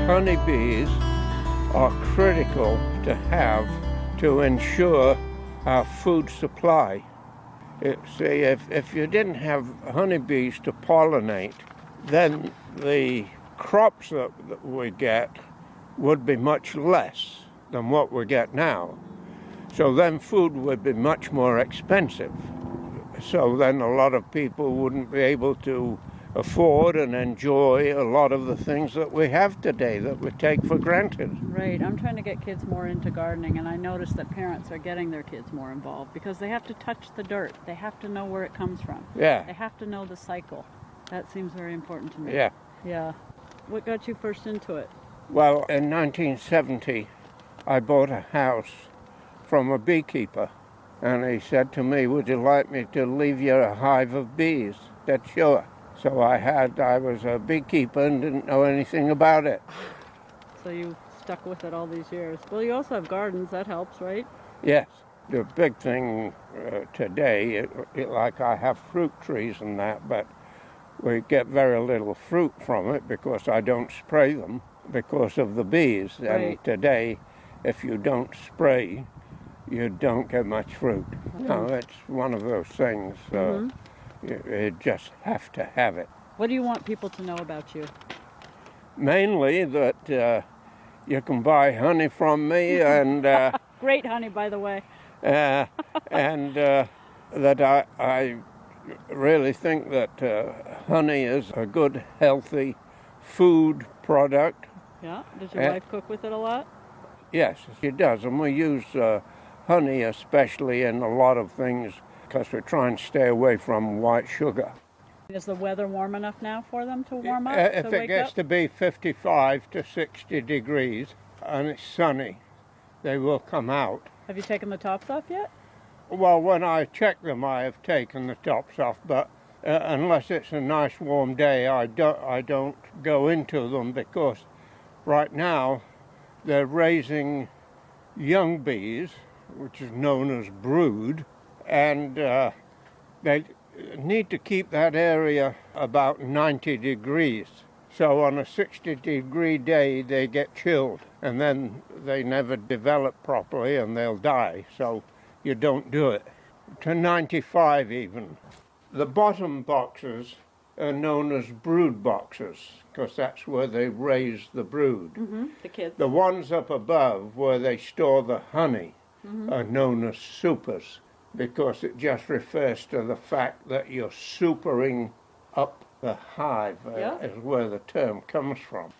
Honeybees are critical to have to ensure our food supply. See, if you didn't have honeybees to pollinate, then the crops that we get would be much less than what we get now. So then food would be much more expensive. So then a lot of people wouldn't be able to afford and enjoy a lot of the things that we have today that we take for granted. Right. I'm trying to get kids more into gardening, and I noticed that parents are getting their kids more involved because they have to touch the dirt. They have to know where it comes from. Yeah. They have to know the cycle. That seems very important to me. Yeah. Yeah. What got you first into it? Well, in 1970, I bought a house from a beekeeper, and he said to me, "Would you like me to leave you a hive of bees?" I said, "Sure." So I was a beekeeper and didn't know anything about it. So you stuck with it all these years. Well, you also have gardens. That helps, right? Yes. The big thing today, like I have fruit trees and that, but we get very little fruit from it because I don't spray them because of the bees. Right. And today, if you don't spray, you don't get much fruit. No, it's one of those things. You just have to have it. What do you want people to know about you? Mainly that you can buy honey from me, and Great honey, by the way. and that I really think that honey is a good, healthy food product. Yeah. Does your wife cook with it a lot? Yes, she does, and we use honey especially in a lot of things because we try and stay away from white sugar. Is the weather warm enough now for them to warm up? If to it wake gets up? to be 55 to 60 degrees and it's sunny, they will come out. Have you taken the tops off yet? Well, when I check them, I have taken the tops off, but unless it's a nice warm day, I don't go into them because right now they're raising young bees, which is known as brood, and they need to keep that area about 90 degrees. So on a 60-degree day, they get chilled, and then they never develop properly, and they'll die. So you don't do it. To 95 even. The bottom boxes are known as brood boxes, because that's where they raise the brood. The kids. The ones up above, where they store the honey, are known as supers, because it just refers to the fact that you're supering up the hive, is where the term comes from.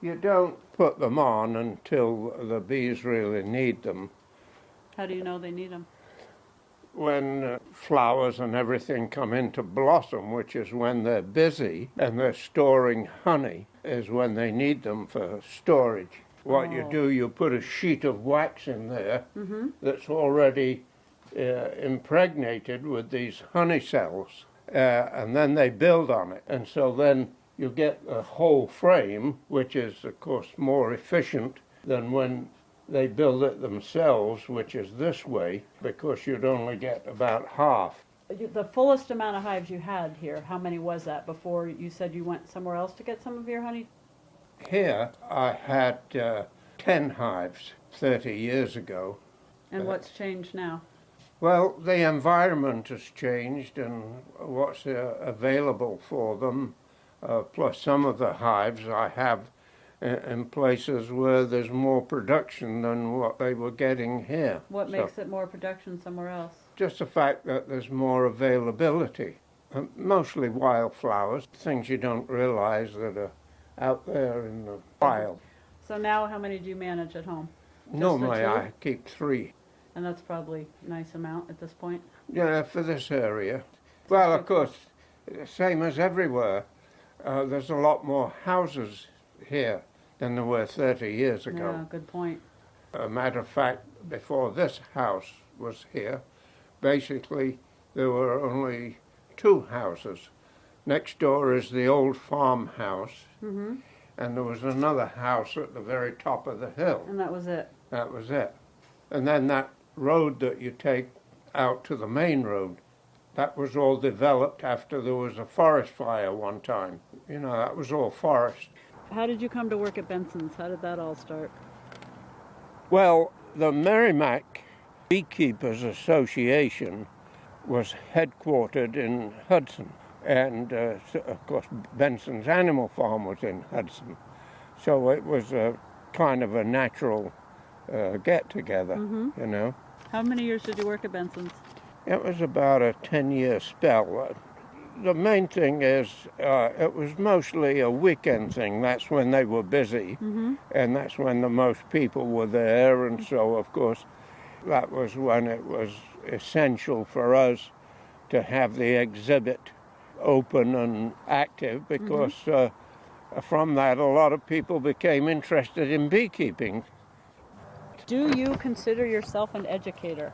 You don't put them on until the bees really need them. How do you know they need them? When flowers and everything come into blossom, which is when they're busy and they're storing honey, is when they need them for storage. What you do, you put a sheet of wax in there that's already impregnated with these honey cells, and then they build on it. And so then you get a whole frame, which is, of course, more efficient than when they build it themselves, which is this way, because you'd only get about half. The fullest amount of hives you had here, how many was that before you said you went somewhere else to get some of your honey? Here I had 10 hives 30 years ago. And what's changed now? Well, the environment has changed and what's available for them, plus some of the hives I have in places where there's more production than what they were getting here. What makes it more production somewhere else? Just the fact that there's more availability. Mostly wildflowers, things you don't realize that are out there in the wild. So now how many do you manage at home? Just Normally the two? I keep 3. And that's probably a nice amount at this point? Yeah, for this area. Well, of course, same as everywhere, there's a lot more houses here than there were 30 years ago. Yeah, good point. A matter of fact, before this house was here, basically there were only 2 houses. Next door is the old farmhouse, and there was another house at the very top of the hill. And that was it? That was it. And then that road that you take out to the main road, that was all developed after there was a forest fire one time. You know, that was all forest. How did you come to work at Benson's? How did that all start? Well, the Merrimack Beekeepers Association was headquartered in Hudson, and of course Benson's Animal Farm was in Hudson, so it was a kind of a natural get-together, you know. How many years did you work at Benson's? It was about a 10-year spell. The main thing is it was mostly a weekend thing. That's when they were busy, and that's when the most people were there, and so of course that was when it was essential for us to have the exhibit open and active, because from that a lot of people became interested in beekeeping. Do you consider yourself an educator?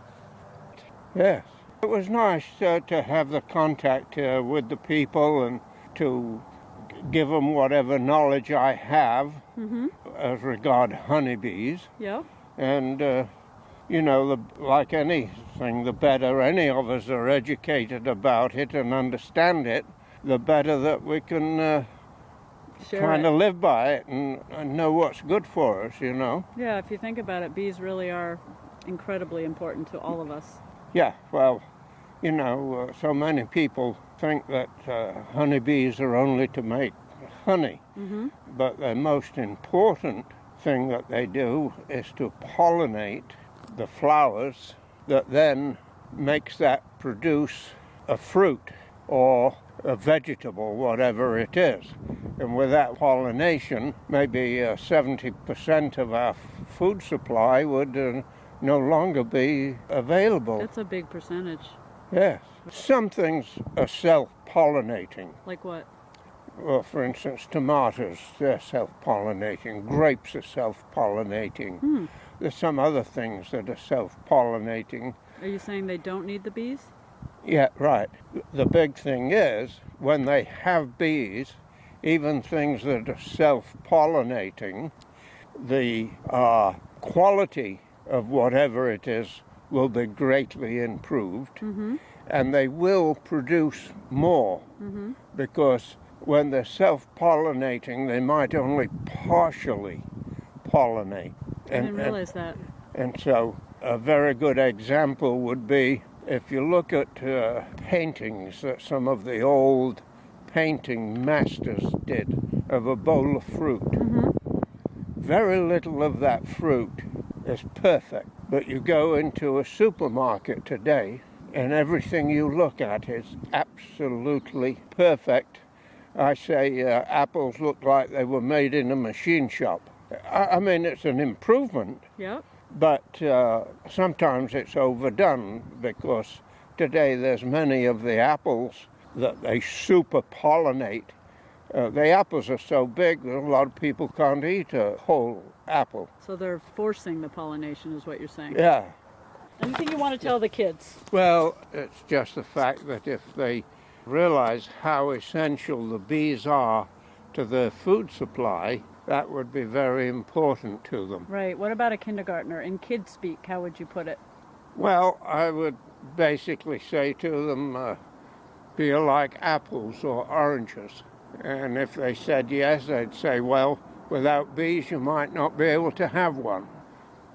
Yes. It was nice to have the contact with the people and to give them whatever knowledge I have as regard honeybees. Yeah. And, you know, like anything, the better any of us are educated about it and understand it, the better that we can kind of live by it and know what's good for us, you know. Yeah, if you think about it, bees really are incredibly important to all of us. Yeah, well, you know, so many people think that honeybees are only to make honey, but the most important thing that they do is to pollinate the flowers that then makes that produce a fruit or a vegetable, whatever it is. And with that pollination, maybe 70% of our food supply would no longer be available. That's a big percentage. Yes. Some things are self-pollinating. Like what? Well, for instance, tomatoes, they're self-pollinating. Grapes are self-pollinating. There's some other things that are self-pollinating. Are you saying they don't need the bees? Yeah, right. The big thing is, when they have bees, even things that are self-pollinating, the quality of whatever it is will be greatly improved, and they will produce more, because when they're self-pollinating, they might only partially pollinate. I didn't realize that. And so a very good example would be if you look at paintings that some of the old painting masters did of a bowl of fruit. Very little of that fruit is perfect, but you go into a supermarket today and everything you look at is absolutely perfect. I say apples look like they were made in a machine shop. I mean, it's an improvement. Yep. But sometimes it's overdone, because today there's many of the apples that they super pollinate. The apples are so big that a lot of people can't eat a whole apple. So they're forcing the pollination is what you're saying. Yeah. Anything you want to tell the kids? Well, it's just the fact that if they realize how essential the bees are to their food supply, that would be very important to them. Right. What about a kindergartner? In kid speak, how would you put it? Well, I would basically say to them, be like apples or oranges. And if they said yes, I'd say, well, without bees you might not be able to have one.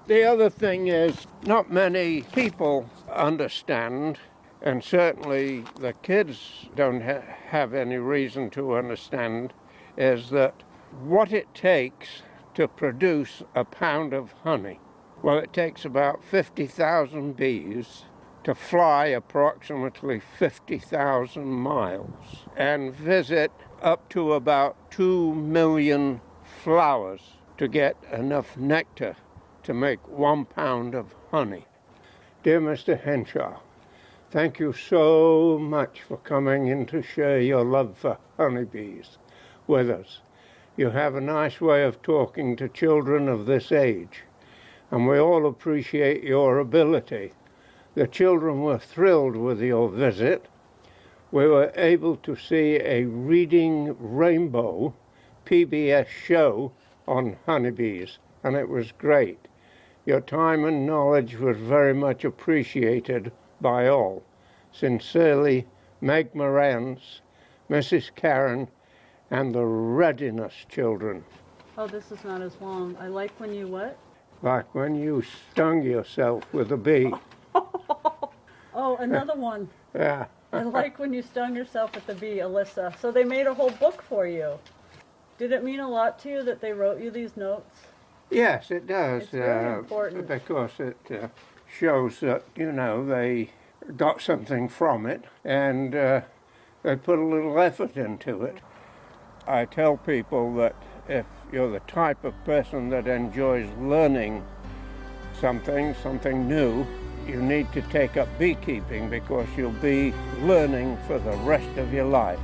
The other thing is, not many people understand, and certainly the kids don't have any reason to understand, is that what it takes to produce a pound of honey. Well, it takes about 50,000 bees to fly approximately 50,000 miles and visit up to about 2 million flowers to get enough nectar to make 1 pound of honey. Dear Mr. Henshaw, thank you so much for coming in to share your love for honeybees with us. You have a nice way of talking to children of this age, and we all appreciate your ability. The children were thrilled with your visit. We were able to see a Reading Rainbow PBS show on honeybees, and it was great. Your time and knowledge was very much appreciated by all. Sincerely, Meg Morantz, Mrs. Karen, And the readiness, children. Oh, this is not as long. I like when you what? Like when you stung yourself with a bee. Oh, another one. Yeah. I like when you stung yourself with the bee, Alyssa. So they made a whole book for you. Did it mean a lot to you that they wrote you these notes? Yes, it does. It's really important. Because it shows that, you know, they got something from it and they put a little effort into it. I tell people that if you're the type of person that enjoys learning something new, you need to take up beekeeping because you'll be learning for the rest of your life.